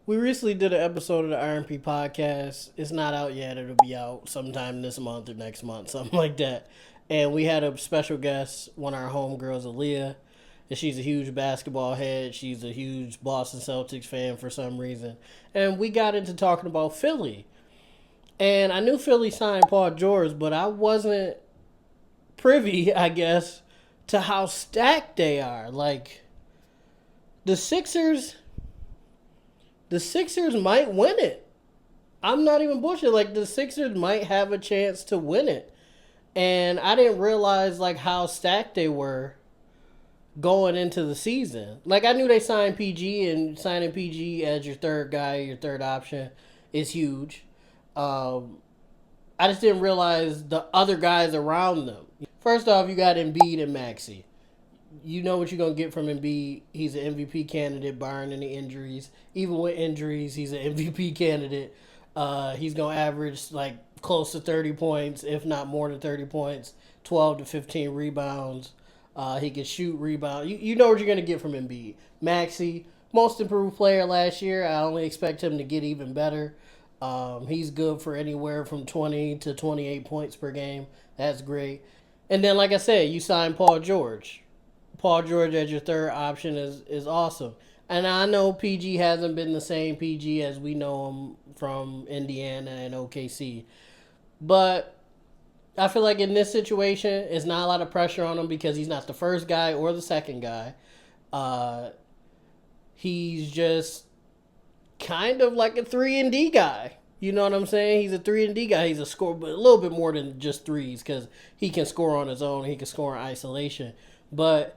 We recently did an episode of the RMP podcast. It's not out yet. It'll be out sometime this month or next month, something like that. And we had a special guest, one of our homegirls, Aaliyah. And she's a huge basketball head. She's a huge Boston Celtics fan for some reason. And we got into talking about Philly. And I knew Philly signed Paul George, but I wasn't privy, I guess, to how stacked they are. Like, the Sixers might win it. I'm not even bullshit. Like, the Sixers might have a chance to win it. And I didn't realize, like, how stacked they were going into the season. Like, I knew they signed PG, and signing PG as your third guy, your third option, is huge. I just didn't realize the other guys around them. First off, you got Embiid and Maxey. You know what you're going to get from Embiid. He's an MVP candidate, barring any injuries. Even with injuries, he's an MVP candidate. He's going to average like close to 30 points, if not more than 30 points, 12 to 15 rebounds. He can shoot, rebound. You know what you're going to get from Embiid. Maxey, most improved player last year. I only expect him to get even better. He's good for anywhere from 20 to 28 points per game. That's great. And then, like I said, you sign Paul George. Paul George as your third option is awesome. And I know PG hasn't been the same PG as we know him from Indiana and OKC. But I feel like in this situation, it's not a lot of pressure on him because he's not the first guy or the second guy. He's just kind of like a 3-and-D guy. You know what I'm saying? He's a 3-and-D guy. He's a scorer, but a little bit more than just threes because he can score on his own. He can score in isolation. But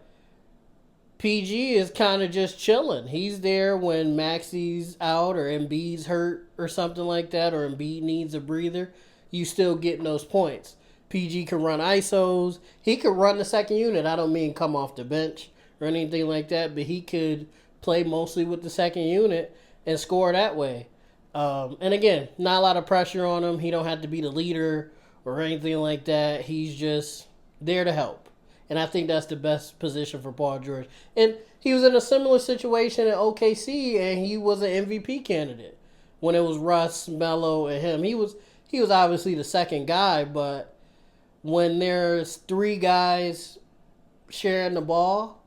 PG is kind of just chilling. He's there when Maxey's out or Embiid's hurt or something like that, or Embiid needs a breather. You still getting those points. PG can run ISOs. He could run the second unit. I don't mean come off the bench or anything like that, but he could play mostly with the second unit and score that way. And again, not a lot of pressure on him. He don't have to be the leader or anything like that. He's just there to help. And I think that's the best position for Paul George. And he was in a similar situation at OKC, and he was an MVP candidate when it was Russ, Melo, and him. He was obviously the second guy, but when there's three guys sharing the ball,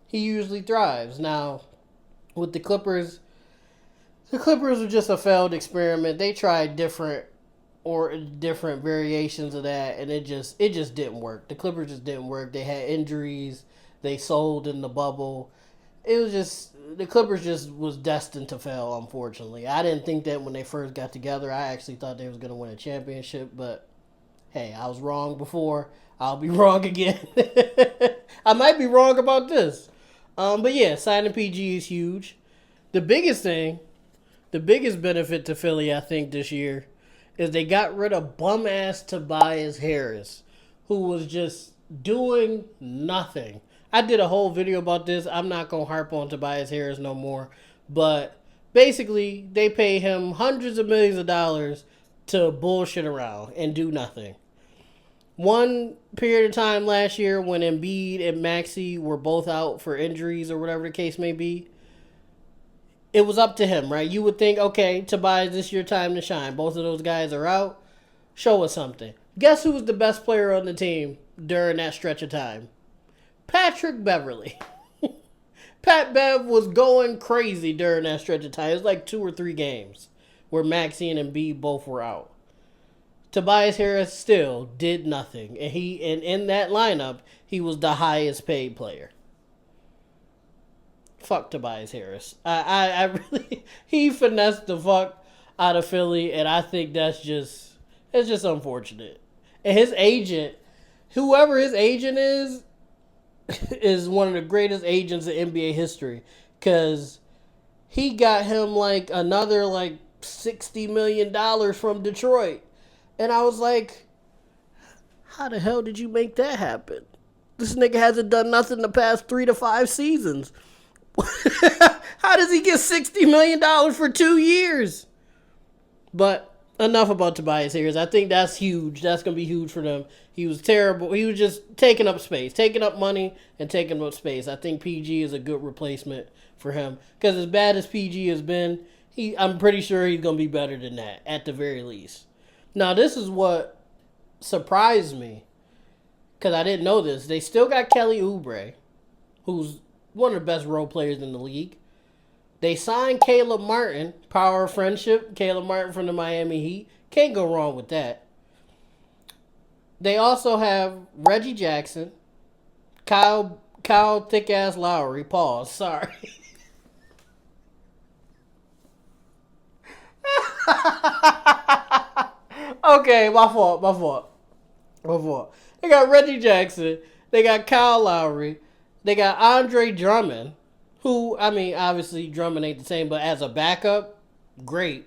he usually thrives. Now, with the Clippers were just a failed experiment. They tried different variations of that, and it just didn't work. The Clippers just didn't work. They had injuries. They sold in the bubble. It was just, the Clippers just was destined to fail, unfortunately. I didn't think that when they first got together. I actually thought they was going to win a championship, but hey, I was wrong before. I'll be wrong again. I might be wrong about this. But yeah, signing PG is huge. The biggest benefit to Philly, I think, this year is they got rid of bum-ass Tobias Harris, who was just doing nothing. I did a whole video about this. I'm not going to harp on Tobias Harris no more. But basically, they pay him hundreds of millions of dollars to bullshit around and do nothing. One period of time last year when Embiid and Maxey were both out for injuries or whatever the case may be, it was up to him, right? You would think, okay, Tobias, this is your time to shine. Both of those guys are out. Show us something. Guess who was the best player on the team during that stretch of time? Patrick Beverley. Pat Bev was going crazy during that stretch of time. It was like 2 or 3 games where Maxey and Embiid both were out. Tobias Harris still did nothing. And in that lineup, he was the highest paid player. Fuck Tobias Harris. I really, he finessed the fuck out of Philly, and I think it's just unfortunate. And his agent, whoever his agent is one of the greatest agents in NBA history, because he got him like another like $60 million from Detroit. And I was like, how the hell did you make that happen? This nigga hasn't done nothing the past 3 to 5 seasons. How does he get $60 million for 2 years? But enough about Tobias Harris. I think that's huge. That's going to be huge for them. He was terrible. He was just taking up space, taking up money and taking up space. I think PG is a good replacement for him. Because as bad as PG has been, I'm pretty sure he's going to be better than that at the very least. Now, this is what surprised me because I didn't know this. They still got Kelly Oubre, who's one of the best role players in the league. They signed Caleb Martin, power of friendship. Caleb Martin from the Miami Heat. Can't go wrong with that. They also have Reggie Jackson, Kyle Thick Ass Lowry. Pause. Sorry. Okay, my fault. They got Reggie Jackson. They got Kyle Lowry. They got Andre Drummond, who, I mean, obviously Drummond ain't the same, but as a backup, great.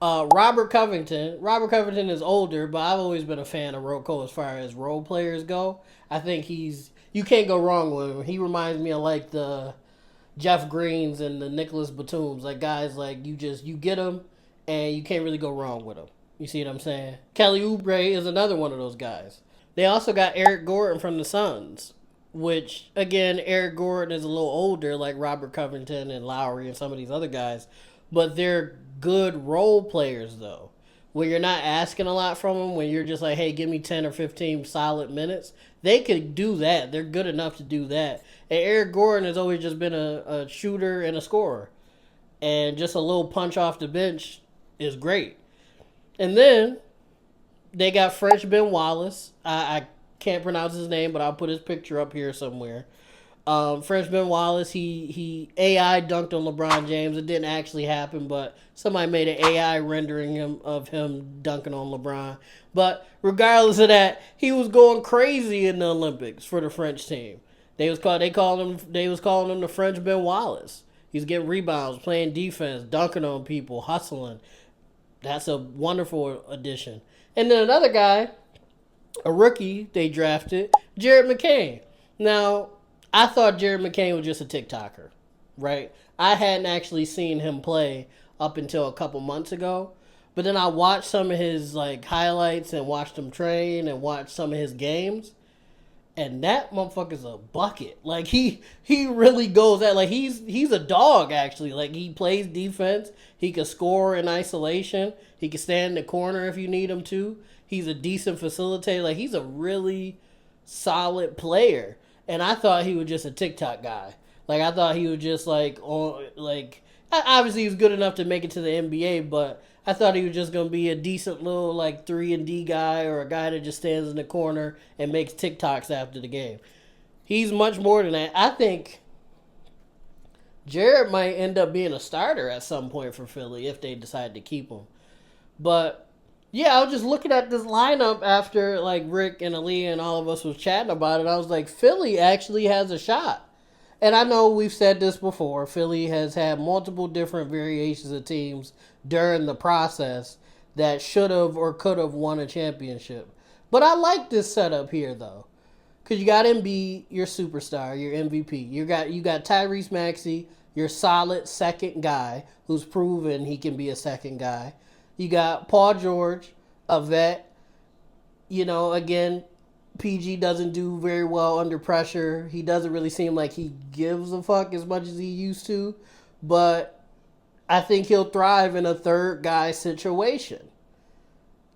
Robert Covington. Robert Covington is older, but I've always been a fan of Rocco as far as role players go. I think you can't go wrong with him. He reminds me of like the Jeff Greens and the Nicholas Batums, like guys like you get them and you can't really go wrong with them. You see what I'm saying? Kelly Oubre is another one of those guys. They also got Eric Gordon from the Suns, which again, Eric Gordon is a little older, like Robert Covington and Lowry and some of these other guys, but they're good role players though. When you're not asking a lot from them, when you're just like, hey, give me 10 or 15 solid minutes, they could do that. They're good enough to do that. And Eric Gordon has always just been a shooter and a scorer. And just a little punch off the bench is great. And then they got French Ben Wallace. I can't pronounce his name, but I'll put his picture up here somewhere. French Ben Wallace, he AI dunked on LeBron James. It didn't actually happen, but somebody made an AI rendering of him dunking on LeBron. But regardless of that, he was going crazy in the Olympics for the French team. They was calling him the French Ben Wallace. He's getting rebounds, playing defense, dunking on people, hustling. That's a wonderful addition. And then another guy, a rookie they drafted, Jared McCain. Now, I thought Jared McCain was just a TikToker, right? I hadn't actually seen him play up until a couple months ago. But then I watched some of his like highlights and watched him train and watched some of his games. And that motherfucker's a bucket. Like he really goes at like he's a dog actually. Like he plays defense. He can score in isolation. He can stand in the corner if you need him to. He's a decent facilitator. Like he's a really solid player. And I thought he was just a TikTok guy. Like I thought he was just like on like obviously he was good enough to make it to the NBA, but I thought he was just gonna be a decent little like 3-and-D guy or a guy that just stands in the corner and makes TikToks after the game. He's much more than that. I think Jared might end up being a starter at some point for Philly if they decide to keep him. But yeah, I was just looking at this lineup after like Rick and Aaliyah and all of us was chatting about it. I was like, Philly actually has a shot. And I know we've said this before. Philly has had multiple different variations of teams during the process that should have or could have won a championship. But I like this setup here though. Because you got Embiid, your superstar, your MVP. You got Tyrese Maxey, your solid second guy who's proven he can be a second guy. You got Paul George, a vet. You know, again, PG doesn't do very well under pressure. He doesn't really seem like he gives a fuck as much as he used to. But I think he'll thrive in a third guy situation.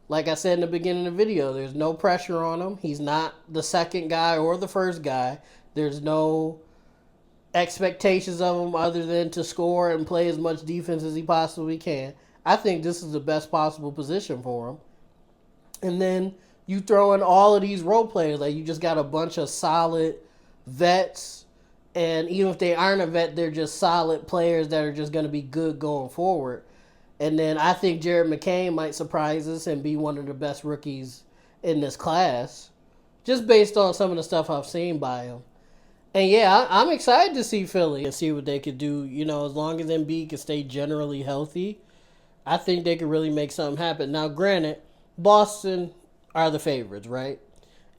Like I said in the beginning of the video, there's no pressure on him. He's not the second guy or the first guy. There's no expectations of him other than to score and play as much defense as he possibly can. I think this is the best possible position for him. And then you throw in all of these role players. Like you just got a bunch of solid vets. And even if they aren't a vet, they're just solid players that are just going to be good going forward. And then I think Jared McCain might surprise us and be one of the best rookies in this class. Just based on some of the stuff I've seen by him. And yeah, I'm excited to see Philly and see what they could do. You know, as long as Embiid can stay generally healthy, I think they could really make something happen. Now, granted, Boston are the favorites, right?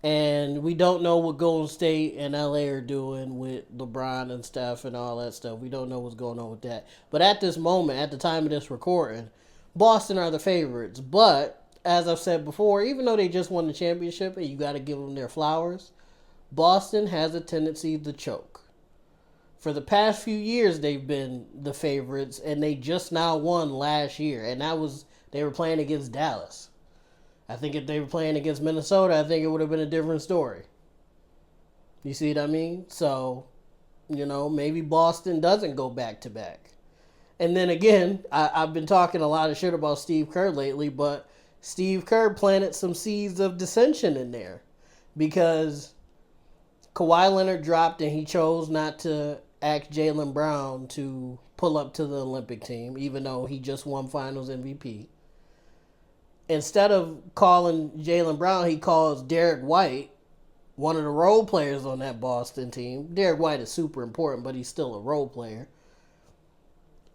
And we don't know what Golden State and LA are doing with LeBron and Steph and all that stuff. We don't know what's going on with that. But at this moment, at the time of this recording, Boston are the favorites. But, as I've said before, even though they just won the championship and you got to give them their flowers, Boston has a tendency to choke. For the past few years, they've been the favorites, and they just now won last year, and they were playing against Dallas. I think if they were playing against Minnesota, I think it would have been a different story. You see what I mean? So, maybe Boston doesn't go back to back. And then again, I've been talking a lot of shit about Steve Kerr lately, but Steve Kerr planted some seeds of dissension in there because Kawhi Leonard dropped and he chose not to ask Jaylen Brown to pull up to the Olympic team, even though he just won Finals MVP. Instead of calling Jaylen Brown, he calls Derek White, one of the role players on that Boston team. Derek White is super important, but he's still a role player.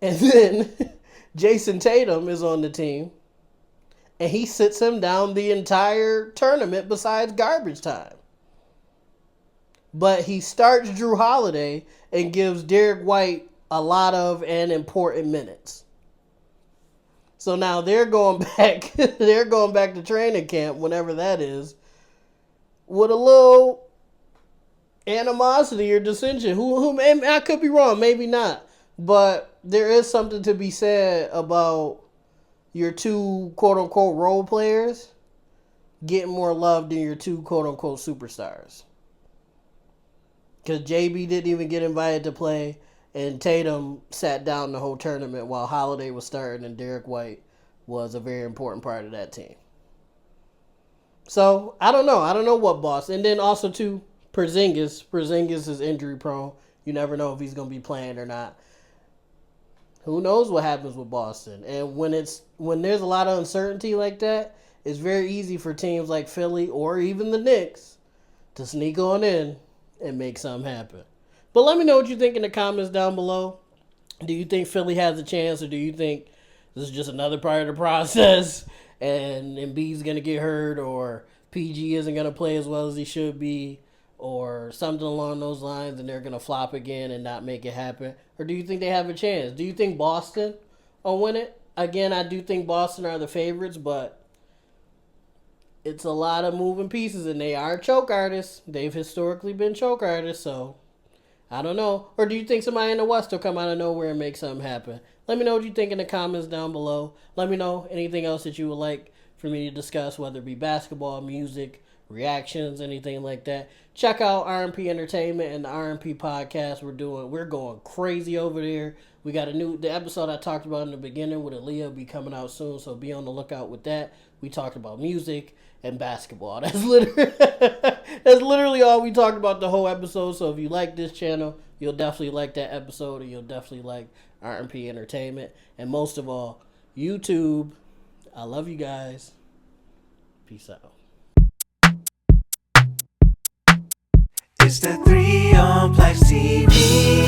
And then Jason Tatum is on the team, and he sits him down the entire tournament besides garbage time. But he starts Drew Holiday and gives Derek White a lot of and important minutes. So now they're going back to training camp, whenever that is, with a little animosity or dissension. Who I could be wrong, maybe not. But there is something to be said about your two quote-unquote role players getting more love than your two quote-unquote superstars. Because JB didn't even get invited to play, and Tatum sat down the whole tournament while Holiday was starting, and Derek White was a very important part of that team. So, I don't know. I don't know what Boston. And then also, too, Porzingis. Porzingis is injury prone. You never know if he's going to be playing or not. Who knows what happens with Boston? And when there's a lot of uncertainty like that, it's very easy for teams like Philly or even the Knicks to sneak on in and make something happen. But let me know what you think in the comments down below. Do you think Philly has a chance, or do you think this is just another part of the process and Embiid's going to get hurt, or PG isn't going to play as well as he should be, or something along those lines, and they're going to flop again and not make it happen? Or do you think they have a chance? Do you think Boston will win it? Again, I do think Boston are the favorites, but it's a lot of moving pieces, and they are choke artists. They've historically been choke artists, so I don't know. Or do you think somebody in the West will come out of nowhere and make something happen? Let me know what you think in the comments down below. Let me know anything else that you would like for me to discuss, whether it be basketball, music, reactions, anything like that. Check out RMP Entertainment and the RMP podcast. We're going crazy over there. We got the episode I talked about in the beginning with Aaliyah will be coming out soon, so be on the lookout with that. We talked about music and basketball. That's literally all we talked about the whole episode. So if you like this channel, you'll definitely like that episode, and you'll definitely like RMP Entertainment. And most of all, YouTube. I love you guys. Peace out. It's the 3 on PLAXtv.